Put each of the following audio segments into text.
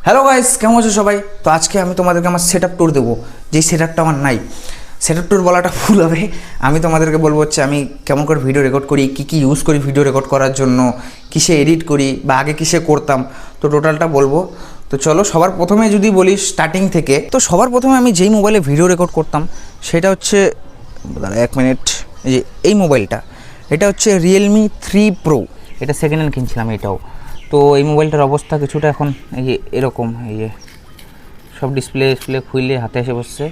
Hello guys, কেমন আছো সবাই? তো আজকে আমি তোমাদেরকে আমার সেটআপ ট্যুর দেবো, যেই সেটআপটা আমার নাই। সেটআপ ট্যুর বলাটা ভুল হবে। আমি তোমাদেরকে বলবো হচ্ছে আমি কেমন করে ভিডিও রেকর্ড করি, কী ইউজ করি ভিডিও রেকর্ড করার জন্য, কিসে এডিট করি বা আগে কিসে করতাম, তো টোটালটা বলবো। তো চলো, সবার প্রথমে যদি বলি স্টার্টিং থেকে, তো সবার প্রথমে আমি যেই মোবাইলে ভিডিও রেকর্ড করতাম সেটা হচ্ছে, এক মিনিট, এই মোবাইলটা, এটা হচ্ছে রিয়েলমি 3 প্রো। এটা সেকেন্ড হ্যান্ড কিনছিলাম এটাও। তো এই মোবাইলটার অবস্থা কিছুটা এখন এই যে এরকম, এই যে সব ডিসপ্লে খুলে হাতে এসে বসছে।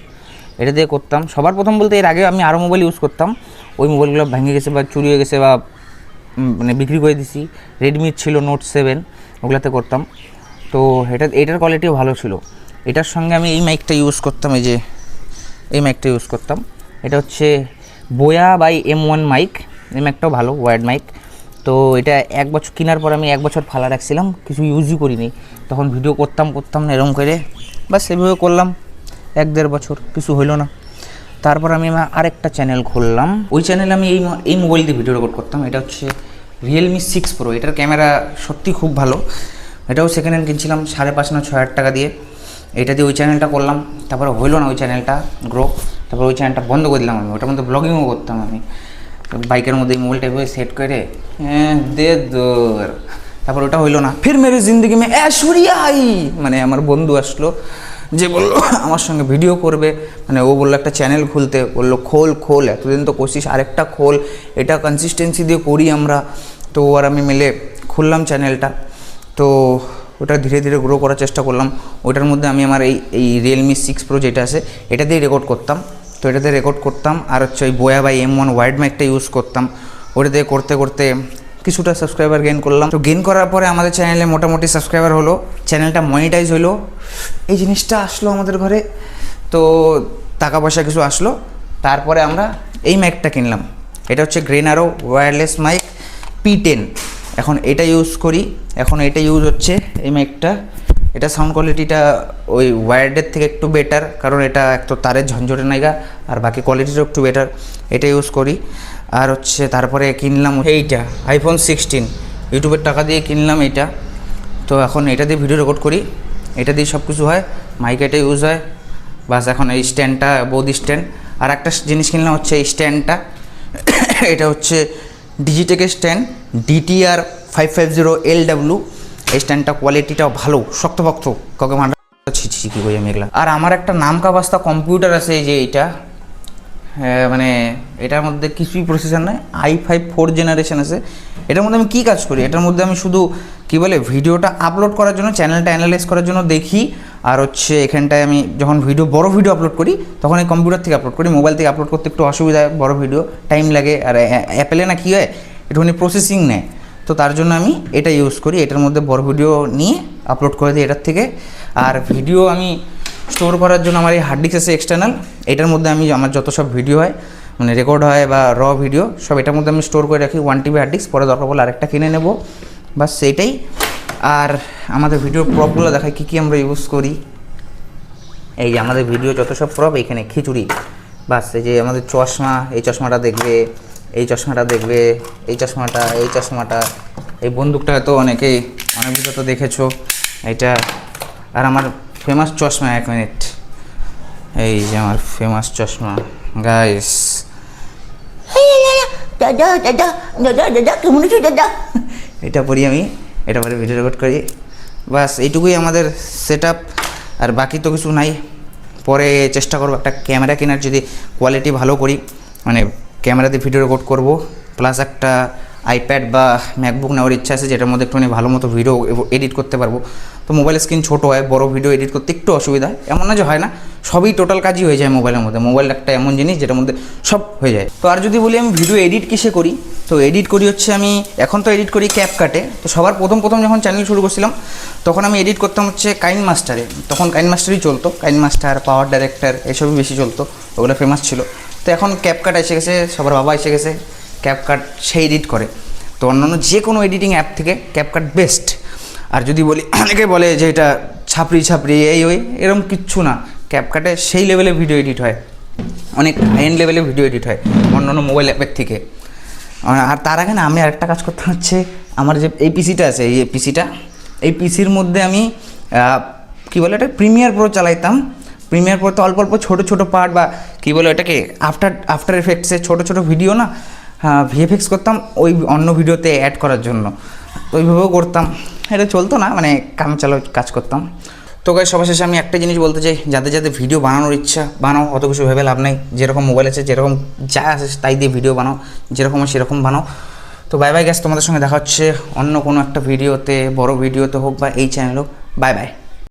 এটা দিয়ে করতাম সবার প্রথম বলতে, এর আগে আমি আরও মোবাইল ইউজ করতাম, ওই মোবাইলগুলো ভেঙে গেছে বা চুরি হয়ে গেছে বা মানে বিক্রি করে দিছি। রেডমির ছিল নোট 7, ওগুলাতে করতাম। তো এটার কোয়ালিটিও ভালো ছিল। এটার সঙ্গে আমি এই মাইকটা ইউজ করতাম, এই যে এই মাইকটা ইউজ করতাম। এটা হচ্ছে বোয়া বাই M1 মাইক। এই মাইকটাও ভালো, ওয়ার্ড মাইক। তো এটা এক বছর কেনার পর আমি 1 বছর ফালা রাখছিলাম, কিছু ইউজই করিনি। তখন ভিডিও করতাম না এরকম করে, বাস সেভাবে করলাম 1-1.5 বছর, কিছু হইলো না। তারপর আমি আমার আরেকটা চ্যানেল খুললাম, ওই চ্যানেলে আমি এই মোবাইল দিয়ে ভিডিও রেকর্ড করতাম। এটা হচ্ছে রিয়েলমি 6 প্রো। এটার ক্যামেরা সত্যি খুব ভালো। এটাও সেকেন্ড হ্যান্ড কিনছিলাম 5,500 না 6,000 টাকা দিয়ে। এটা দিয়ে ওই চ্যানেলটা করলাম, তারপরে হইলো না ওই চ্যানেলটা গ্রো। তারপর ওই চ্যানেলটা বন্ধ করে দিলাম আমি। ওটার মধ্যে ব্লগিংও করতাম আমি, বাইকের মধ্যে এই মোবাইলটা এভাবে সেট করে দে দৌড়। তারপর ওটা হইলো না। ফির মেরে জিন্দগি মে ऐश्वर्या आई, মানে আমার বন্ধু আসলো, যে বললো আমার সঙ্গে ভিডিও করবে। মানে ও বললো একটা চ্যানেল খুলতে, বললো খোল, এতদিন তো করছিস, আরেকটা খোল, এটা কনসিস্টেন্সি দিয়ে করি আমরা। তো আর আমি মিলে খুললাম চ্যানেলটা। তো ওটা ধীরে ধীরে গ্রো করার চেষ্টা করলাম। ওটার মধ্যে আমি আমার এই রিয়েলমি 6 প্রো যেটা আছে, এটা দিয়ে রেকর্ড করতাম। তো এটাতে রেকর্ড করতাম, আর হচ্ছে ওই বোয়া বাই M1 ওয়াইড মাইকটা ইউজ করতাম। ওটা দিয়ে করতে করতে কিছুটা সাবস্ক্রাইবার গেইন করলাম। তো গেইন করার পরে আমাদের চ্যানেলে মোটামুটি সাবস্ক্রাইবার হলো, চ্যানেলটা মনিটাইজ হলো, এই জিনিসটা আসলো আমাদের ঘরে। তো টাকা পয়সা কিছু আসলো। তারপরে আমরা এই মাইকটা কিনলাম। এটা হচ্ছে গ্রেনারো ওয়্যারলেস মাইক P10। এখন এটা ইউজ করি, এখন এটা ইউজ হচ্ছে এই মাইকটা। এটা সাউন্ড কোয়ালিটিটা ওই ওয়্যার্ডের থেকে একটু বেটার, কারণ এটা এক তো তারের ঝঞ্ঝটে নাইগা, আর বাকি কোয়ালিটিটাও একটু বেটার। এটা ইউজ করি। আর হচ্ছে তারপরে কিনলাম এইটা iPhone 16, ইউটিউবের টাকা দিয়ে কিনলাম এইটা। তো এখন এটা দিয়ে ভিডিও রেকর্ড করি, এটা দিয়ে সব কিছু হয়, মাইক এটা ইউজ হয়। বাস এখন এই স্ট্যান্ডটা বৌদি স্ট্যান্ড। আর একটা জিনিস কিনলাম হচ্ছে এই স্ট্যান্ডটা। এটা হচ্ছে ডিজিটেকের স্ট্যান্ড DTR 550LW। এই স্ট্যান্ডটা কোয়ালিটিটাও ভালো, শক্তপক্ত, কাউকে মারা ছি কী করি আমি এগুলা। আর আমার একটা নামকা বাস্তা কম্পিউটার আছে, এই যে এইটা, মানে এটার মধ্যে কিছুই প্রসেসর নয়, i5 4th জেনারেশন আছে। এটার মধ্যে আমি কী কাজ করি, এটার মধ্যে আমি শুধু কী বলে ভিডিওটা আপলোড করার জন্য, চ্যানেলটা অ্যানালাইজ করার জন্য দেখি। আর হচ্ছে এখানটায় আমি যখন বড় ভিডিও আপলোড করি, তখন এই কম্পিউটার থেকে আপলোড করি। মোবাইল থেকে আপলোড করতে একটু অসুবিধা হয়, বড় ভিডিও টাইম লাগে। আর অ্যাপেলে না কী হয়, একটুখানি প্রসেসিং নেয়। তো তার জন্য আমি এটা ইউজ করি, এটার মধ্যে বড় ভিডিও নিয়ে আপলোড করে দিই এটার থেকে। আর ভিডিও আমি স্টোর করার জন্য আমার এই হার্ড ডিস্ক আছে এক্সটার্নাল। এটার মধ্যে আমি আমার যত সব ভিডিও হয়, মানে রেকর্ড হয় বা ভিডিও, সব এটার মধ্যে আমি স্টোর করে রাখি 1 TB হার্ড ডিস্ক। পরে দরকার পড়লে আরেকটা কিনে নেব, বাস সেইটাই। আর আমাদের ভিডিওর প্রপগুলো দেখায় কী আমরা ইউজ করি। এই যে আমাদের ভিডিও যত সব প্রপ, এখানে খিচুড়ি, বাস। এই যে আমাদের চশমা, এই চশমাটা দেখবে, এই চশমাটা দেখবে, এই চশমাটা, এই বন্দুকটা তো অনেক ভিডিও তো দেখেছো এইটা। আর আমার ফেমাস চশমা, 1 মিনিট, এই যে আমার ফেমাস চশমা গাইস। দাদা কেমন আছো দাদা? এটা পরি আমি, এটা পরে ভিডিও রেকর্ড করি, বাস এইটুকুই আমাদের সেটআপ। আর বাকি তো কিছু নাই। পরে চেষ্টা করবো একটা ক্যামেরা কেনার, যদি কোয়ালিটি ভালো করি, মানে ক্যামেরাতে ভিডিও রেকর্ড করব, প্লাস একটা আইপ্যাড বা ম্যাকবুক নেওয়ার ইচ্ছা আছে, যেটার মধ্যে একটুখানি ভালো মতো ভিডিও এডিট করতে পারবো। তো মোবাইলের স্ক্রিন ছোটো হয়, বড় ভিডিও এডিট করতে একটু অসুবিধা হয়, এমন না যে হয় না, সবই টোটাল কাজই হয়ে যায় মোবাইলের মধ্যে। মোবাইল একটা এমন জিনিস যেটার মধ্যে সব হয়ে যায়। তো আর যদি বলি আমি ভিডিও এডিট কিসে করি, তো এডিট করি হচ্ছে আমি এখন তো এডিট করি CapCut-এ। তো সবার প্রথম যখন চ্যানেল শুরু করছিলাম, তখন আমি এডিট করতাম হচ্ছে কাইনমাস্টারে। তখন কাইনমাস্টারই চলতো, কাইনমাস্টার, পাওয়ার ডাইরেক্টর এসবই বেশি চলতো, ওগুলো ফেমাস ছিল। তো এখন CapCut এসে গেছে, সবার বাবা এসে গেছে, CapCut সে এডিট করে। তো অন্যান্য যে কোনো এডিটিং অ্যাপ থেকে CapCut বেস্ট। আর যদি বলি, অনেকে বলে যে এটা ছাপড়ি এরকম কিচ্ছু না। CapCut-এ সেই লেভেলে ভিডিও এডিট হয়, অনেক হাই এন্ড লেভেলে ভিডিও এডিট হয় অন্যান্য মোবাইল অ্যাপের থেকে। আর তার আগে না আমি আরেকটা কাজ করতে হচ্ছে, আমার যে এই পিসিটা আছে, এই পিসির মধ্যে আমি কী বলে এটা, প্রিমিয়ার প্রো চালাইতাম। প্রিমিয়ার প্রো তো অল্প অল্প ছোটো ছোটো পার্ট বা কী বলে এটাকে আফটার এফেক্টসে ছোটো ছোটো ভিডিও না ভিএফএক্স করতাম ওই অন্য ভিডিওতে অ্যাড করার জন্য, ওইভাবেও করতাম। এটা চলতো না, মানে কাম চালাও কাজ করতাম। তো গাইস সবার শেষে আমি একটা জিনিস বলতে চাই, যাদের যাদের ভিডিও বানানোর ইচ্ছা বানাও, অত কিছু ভেবে লাভ নেই। যেরকম মোবাইল আছে, যেরকম যা আছে তাই দিয়ে ভিডিও বানাও, যেরকম আছে সেরকম বানাও। তো বাই বাই গাইস, তোমাদের সঙ্গে দেখা হচ্ছে অন্য কোনো একটা ভিডিওতে, বড় ভিডিওতে হোক বা এই চ্যানেল হোক। Bye bye.